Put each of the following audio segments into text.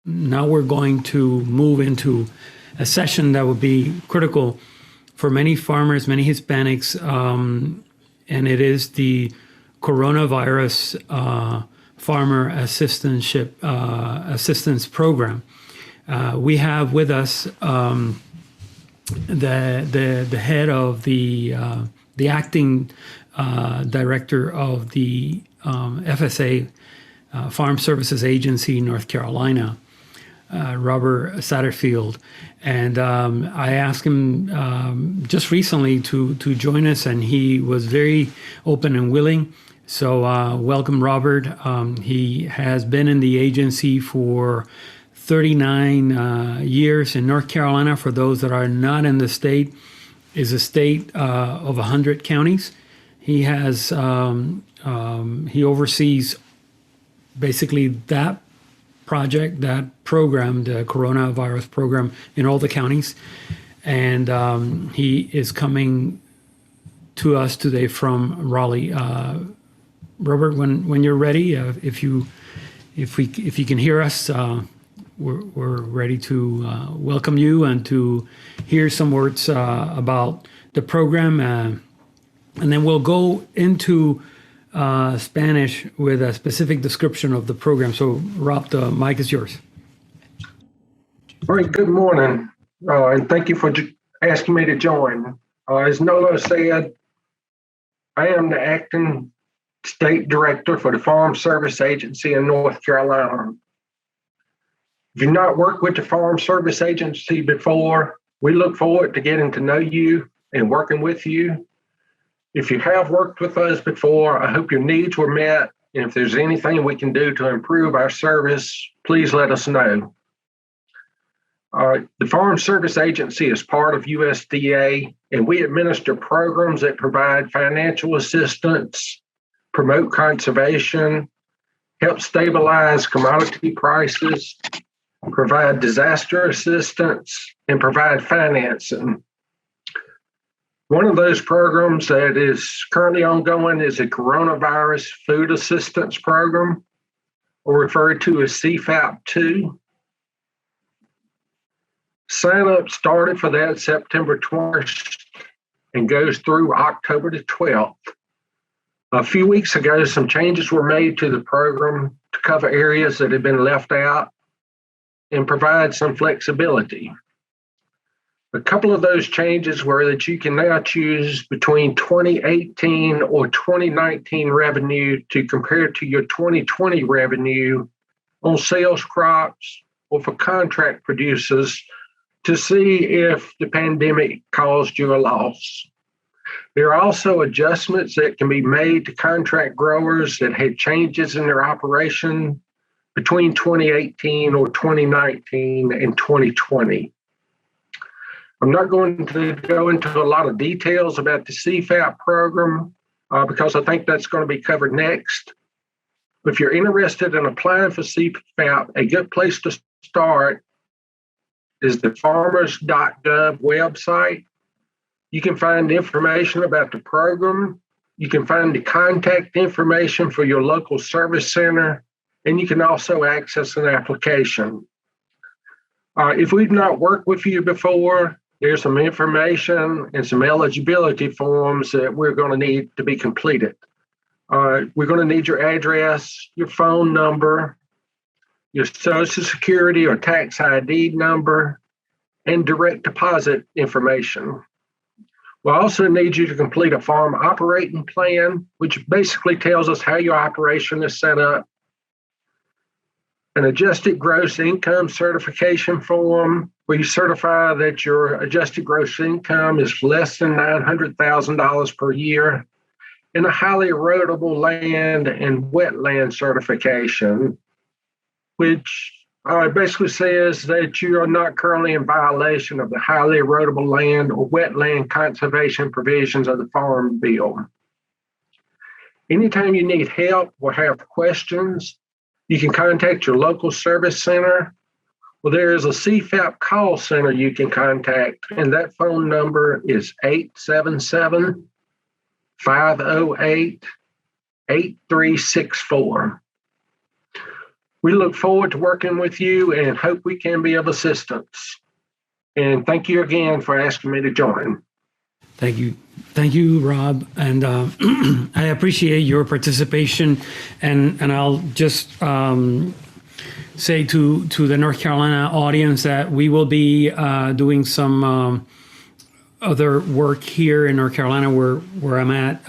now we're going to move into a session that will be critical for many farmers, many Hispanics, and it is the coronavirus farmer assistance program. We have with us the head of the acting director of the FSA Farm Services Agency, North Carolina, Robert Satterfield. And I asked him just recently to join us, and he was very open and willing. So welcome, Robert. He has been in the agency for 39 years in North Carolina. For those that are not in the state, is a state of 100 counties. He has he oversees basically that project, that program, the coronavirus program in all the counties. And he is coming to us today from Raleigh. Robert, when you're ready, if you can hear us, we're ready to welcome you and to hear some words about the program. And then we'll go into Spanish with a specific description of the program. So, Rob, the mic is yours. All right, good morning, and thank you for asking me to join. As Nolo said, I am the acting state director for the Farm Service Agency in North Carolina. If you've not worked with the Farm Service Agency before, we look forward to getting to know you and working with you. If you have worked with us before, I hope your needs were met. And if there's anything we can do to improve our service, please let us know. The Farm Service Agency is part of USDA, and we administer programs that provide financial assistance, promote conservation, help stabilize commodity prices, provide disaster assistance, and provide financing. One of those programs that is currently ongoing is a coronavirus food assistance program, or referred to as CFAP2. Sign-up started for that September 20th and goes through October the 12th. A few weeks ago, some changes were made to the program to cover areas that had been left out and provide some flexibility. A couple of those changes were that you can now choose between 2018 or 2019 revenue to compare to your 2020 revenue on sales crops or for contract producers to see if the pandemic caused you a loss. There are also adjustments that can be made to contract growers that had changes in their operation between 2018 or 2019 and 2020. I'm not going to go into a lot of details about the CFAP program because I think that's going to be covered next. If you're interested in applying for CFAP, a good place to start is the farmers.gov website. You can find information about the program. You can find the contact information for your local service center, and you can also access an application. If we've not worked with you before, there's some information and some eligibility forms that we're going to need to be completed. We're going to need your address, your phone number, your Social Security or tax ID number, and direct deposit information. We'll also need you to complete a farm operating plan, which basically tells us how your operation is set up, an adjusted gross income certification form where you certify that your adjusted gross income is less than $900,000 per year, and a highly erodible land and wetland certification, which basically says that you are not currently in violation of the highly erodible land or wetland conservation provisions of the Farm Bill. Anytime you need help or have questions, you can contact your local service center. Well, there is a CFAP call center you can contact, and that phone number is 877-508-8364. We look forward to working with you and hope we can be of assistance. And thank you again for asking me to join. Thank you, Rob, and I appreciate your participation. And I'll just say to the North Carolina audience that we will be doing some other work here in North Carolina, where I'm at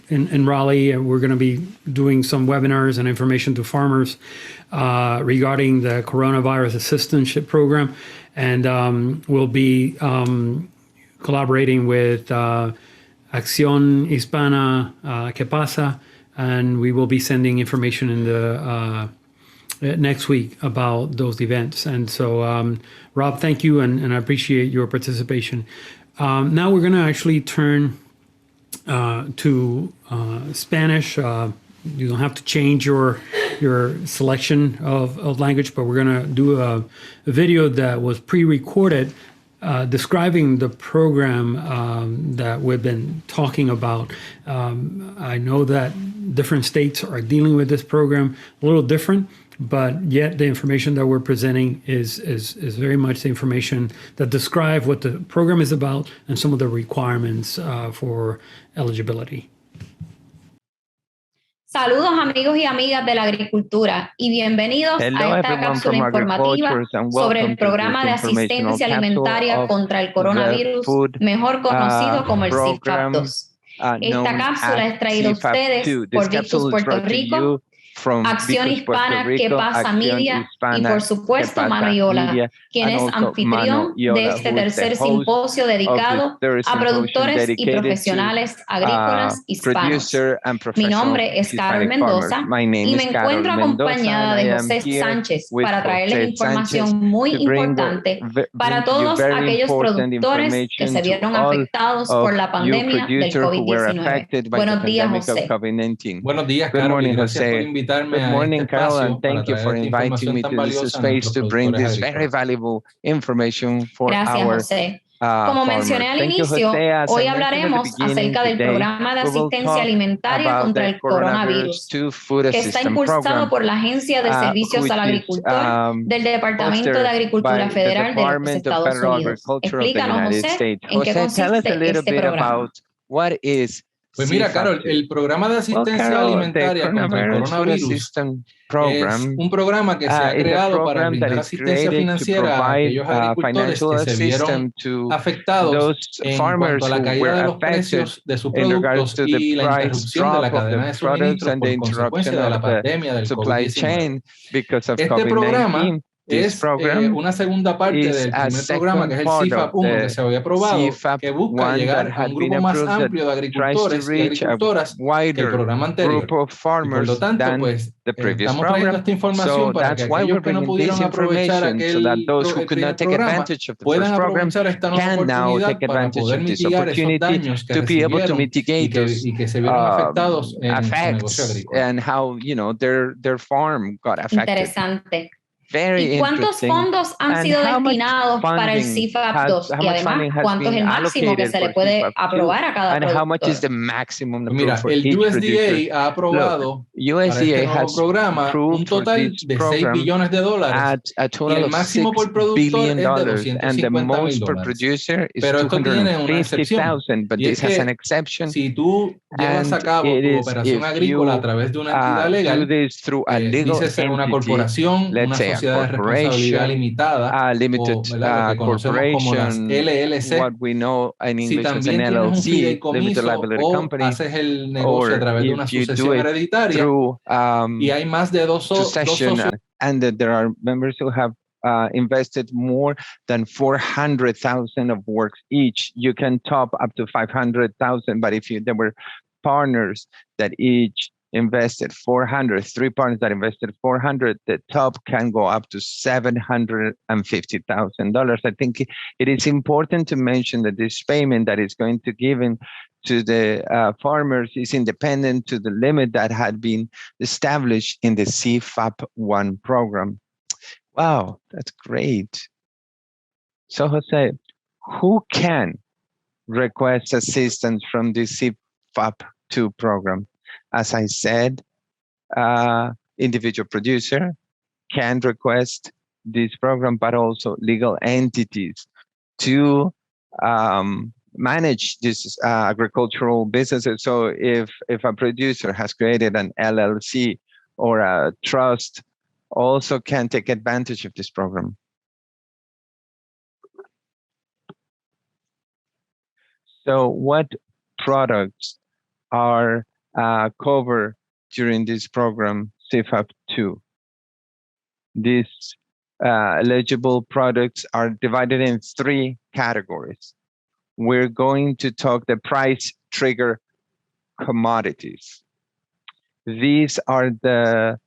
in Raleigh, and we're going to be doing some webinars and information to farmers regarding the coronavirus assistantship program, and we'll be collaborating with Acción Hispana ¿Qué pasa? And we will be sending information in the next week about those events. And so, Rob, thank you, and I appreciate your participation. Now we're going to actually turn to Spanish. You don't have to change your selection of language, but we're going to do a video that was pre-recorded describing the program that we've been talking about. I know that different states are dealing with this program a little different, but yet the information that we're presenting is very much the information that describe what the program is about and some of the requirements for eligibility. Saludos amigos y amigas de la agricultura y bienvenidos a esta cápsula informativa sobre el programa de asistencia alimentaria contra el coronavirus, mejor conocido como el CFAP2. Esta cápsula es traída a ustedes por Victus, Puerto Rico, Acción Hispana ¿Qué pasa? Media y por supuesto mano-Y-ola, quien es anfitrión de este tercer simposio dedicado a productores y profesionales agrícolas hispanos. Mi nombre es Carol Mendoza y me encuentro acompañada de José Sánchez para traerles información muy importante para todos aquellos productores que se vieron afectados por la pandemia del COVID-19. Buenos días, José. Buenos días, Carol, y gracias por invitarme. Good morning, Carol, and thank you for inviting me to this space to bring this very valuable information for our José. Como mencioné al inicio, hoy hablaremos acerca del programa de asistencia alimentaria contra el coronavirus, que está impulsado por la Agencia de Servicios al Agricultor del Departamento de Agricultura Federal de los Estados Unidos. Explícanos, José, en qué consiste este programa. Pues mira, Carol, el programa de asistencia alimentaria contra el coronavirus es un programa que se ha creado para brindar asistencia financiera a aquellos agricultores que se vieron afectados en cuanto a la caída de los precios de sus productos y la interrupción de la cadena de suministros por consecuencia de la pandemia del COVID-19. Este programa es una segunda parte del primer programa, que es el CFAP1, que se había aprobado, que busca llegar a un grupo más amplio de agricultores y agricultoras que el programa anterior. Y por lo tanto, pues, estamos trayendo esta información para que aquellos que no pudieron aprovechar aquel primer programa puedan aprovechar esta nueva oportunidad para poder mitigar esos daños que recibieron y que se vieron afectados en su negocio agrícola. Interesante. ¿Y cuántos fondos han sido destinados para el CFAP2? Y además, ¿cuánto es el máximo que se le puede aprobar a cada productor? Mira, el USDA ha aprobado para este nuevo programa un total de $6 billones y el máximo por productor es de $250,000. Pero esto tiene una excepción, y es que si tú llevas a cabo tu operación agrícola a través de una entidad legal, dice ser una corporación, una sociedad de responsabilidad limitada, lo que conocemos como las LLC, si también tienes un fideicomiso o haces el negocio a través de una sucesión hereditaria, y hay más de dos socios. And that there are members who have invested more than 400,000 of works each. You can top up to 500,000, but if there were partners that each invested 400, 3 partners that invested 400, the top can go up to $750,000. I think it is important to mention that this payment that is going to given to the farmers is independent to the limit that had been established in the CFAP1 program. Wow, that's great. So Jose, who can request assistance from the CFAP2 program? As I said, individual producer can request this program, but also legal entities to manage this agricultural businesses. So if a producer has created an LLC or a trust, also can take advantage of this program. So what products are covered during this program, CFAP2? These eligible products are divided in 3 categories. We're going to talk the price trigger commodities. These are the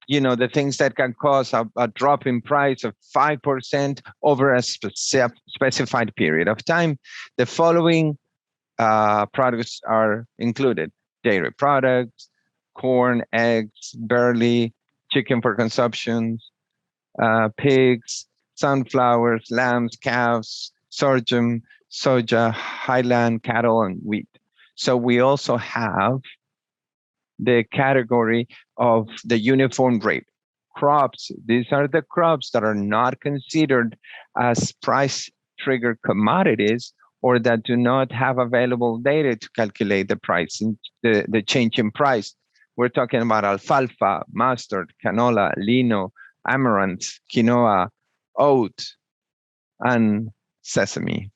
the things that can cause a drop in price of 5% over a specified period of time. The following products are included: dairy products, corn, eggs, barley, chicken for consumption, pigs, sunflowers, lambs, calves, sorghum, soja, highland cattle, and wheat. So we also have the category of the uniform rate crops. These are the crops that are not considered as price trigger commodities, or that do not have available data to calculate the price, the change in price. We're talking about alfalfa, mustard, canola, lino, amaranth, quinoa, oat, and sesame.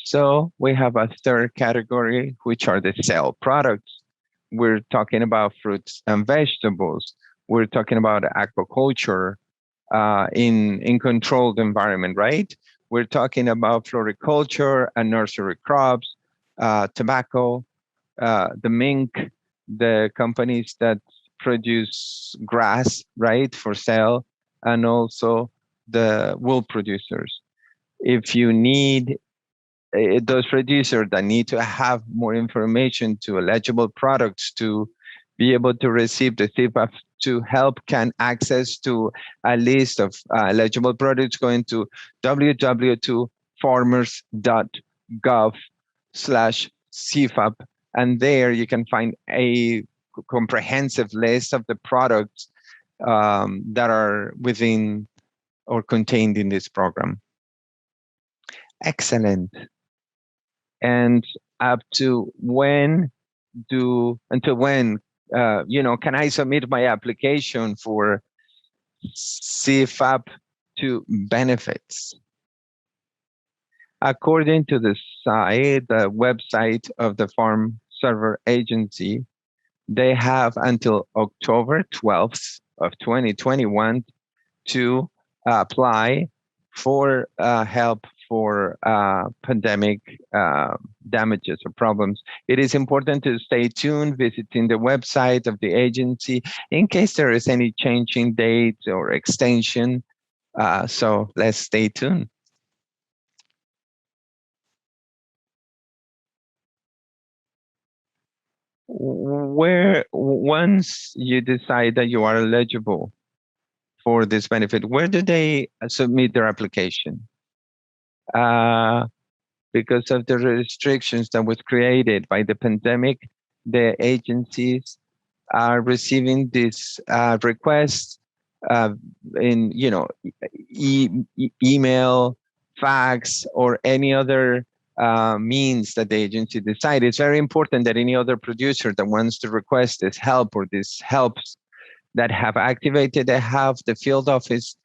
So we have a third category, which are the sale products. We're talking about fruits and vegetables. We're talking about aquaculture in controlled environment, right? We're talking about floriculture and nursery crops, tobacco, the mink, the companies that produce grass, right, for sale, and also the wool producers. If you need those producers that need to have more information to eligible products to be able to receive the CFAP2 help, can access to a list of eligible products going to www.farmers.gov/CFAP, and there you can find a comprehensive list of the products that are within or contained in this program. Excellent. And up to when can I submit my application for CFAP2 benefits? According to the website of the Farm Server Agency, they have until October 12th of 2021 to apply for help for pandemic damages or problems. It is important to stay tuned, visiting the website of the agency in case there is any change in date or extension. So let's stay tuned. Once you decide that you are eligible for this benefit, where do they submit their application? Because of the restrictions that was created by the pandemic, the agencies are receiving this request in email, fax, or any other means that the agency decide. It's very important that any other producer that wants to request this help or this helps that have activated, they have the field office,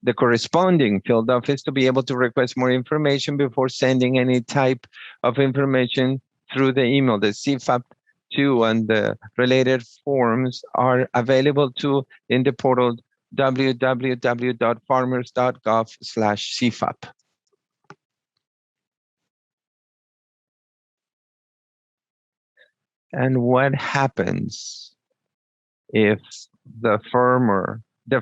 the corresponding field office, to be able to request more information before sending any type of information through the email. The CFAP2 and the related forms are available too in the portal www.farmers.gov/CFAP. And what happens if the farmer, the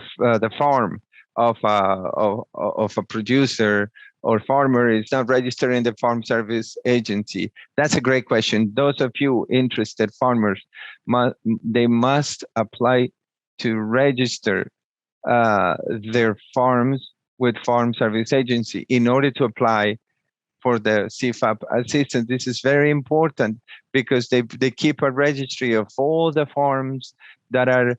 farm of a producer or farmer is not registered in the Farm Service Agency? That's a great question. Those of you interested farmers, they must apply to register their farms with Farm Service Agency in order to apply for the CFAP assistance. This is very important because they keep a registry of all the farms that are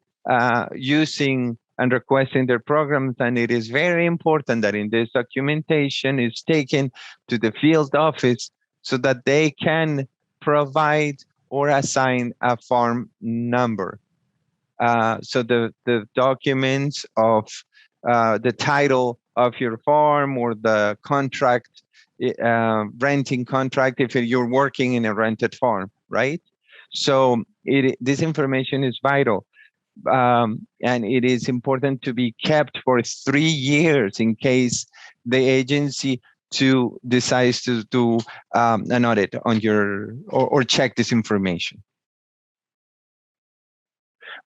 using and requesting their programs. And it is very important that in this documentation is taken to the field office so that they can provide or assign a farm number. So the documents of the title of your farm or the contract, renting contract, if you're working in a rented farm, right? So this information is vital. And it is important to be kept for 3 years in case the agency decides to do an audit on your or check this information.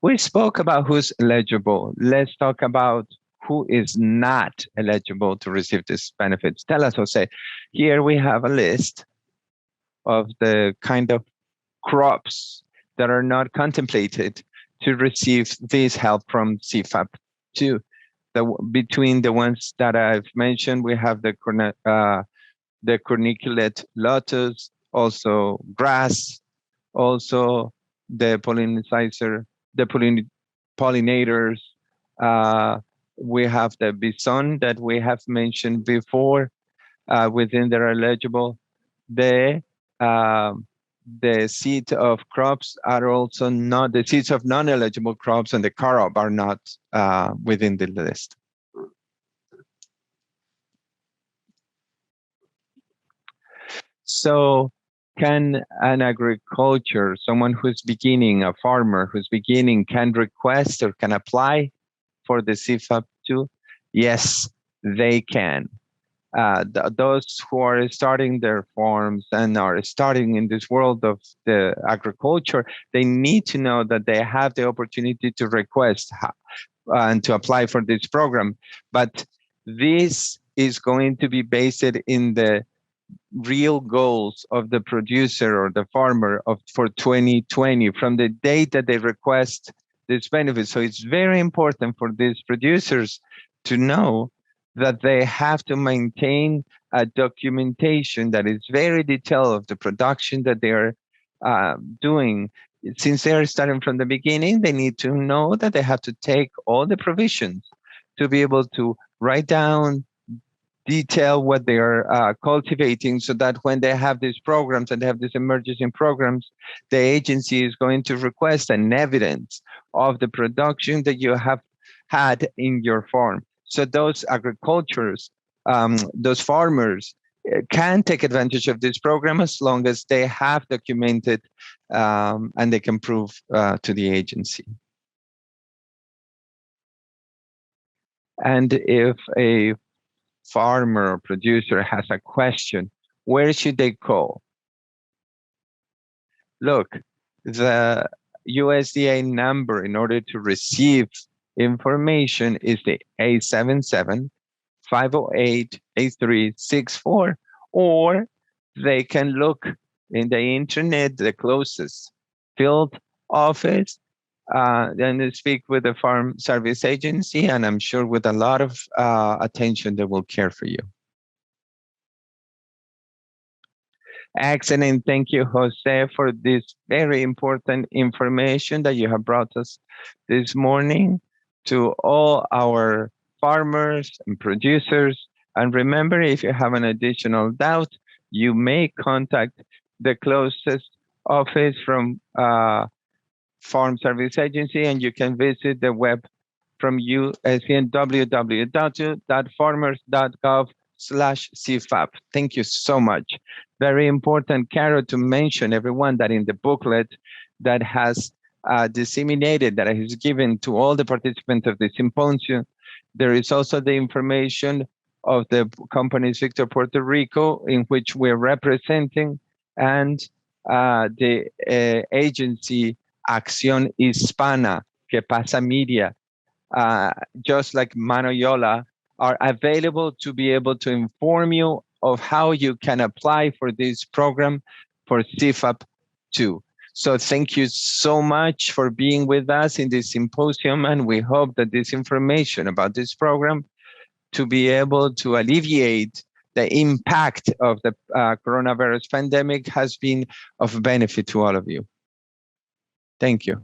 We spoke about who's eligible. Let's talk about who is not eligible to receive these benefits. Tell us, Jose. Here we have a list of the kind of crops that are not contemplated to receive this help from CFAP2. Between the ones that I've mentioned, we have the corniculate lotus, also grass, also the pollinators. We have the bison that we have mentioned before. Within they're eligible. The seed of crops are also not, the seeds of non-eligible crops and the carob are not within the list. So can an agriculture, someone who's beginning, a farmer who's beginning, can request or can apply for the CFAP2? Yes, they can. Those who are starting their farms and are starting in this world of the agriculture, they need to know that they have the opportunity to request and to apply for this program. But this is going to be based in the real goals of the producer or the farmer for 2020 from the date that they request this benefit. So it's very important for these producers to know that they have to maintain a documentation that is very detailed of the production that they are doing. Since they are starting from the beginning, they need to know that they have to take all the provisions to be able to write down, detail what they are cultivating, so that when they have these programs and they have these emergency programs, the agency is going to request an evidence of the production that you have had in your farm. So those agricultures, those farmers can take advantage of this program as long as they have documented and they can prove to the agency. And if a farmer or producer has a question, where should they call? Look, the USDA number in order to receive information is the 877-508-8364, or they can look in the internet, the closest field office, and speak with the Farm Service Agency, and I'm sure with a lot of attention they will care for you. Excellent. Thank you, Jose, for this very important information that you have brought us this morning to all our farmers and producers. And remember, if you have an additional doubt, you may contact the closest office from Farm Service Agency, and you can visit the web from USDA, www.farmers.gov/CFAP. Thank you so much. Very important, Carol, to mention everyone that in the booklet that has disseminated, that is given to all the participants of the symposium, there is also the information of the companies Victus, Puerto Rico, in which we're representing, and the agency Acción Hispana, Que Pasa Media, just like mano-Y-ola, are available to be able to inform you of how you can apply for this program for CFAP2. So thank you so much for being with us in this symposium, and we hope that this information about this program to be able to alleviate the impact of the coronavirus pandemic has been of benefit to all of you. Thank you.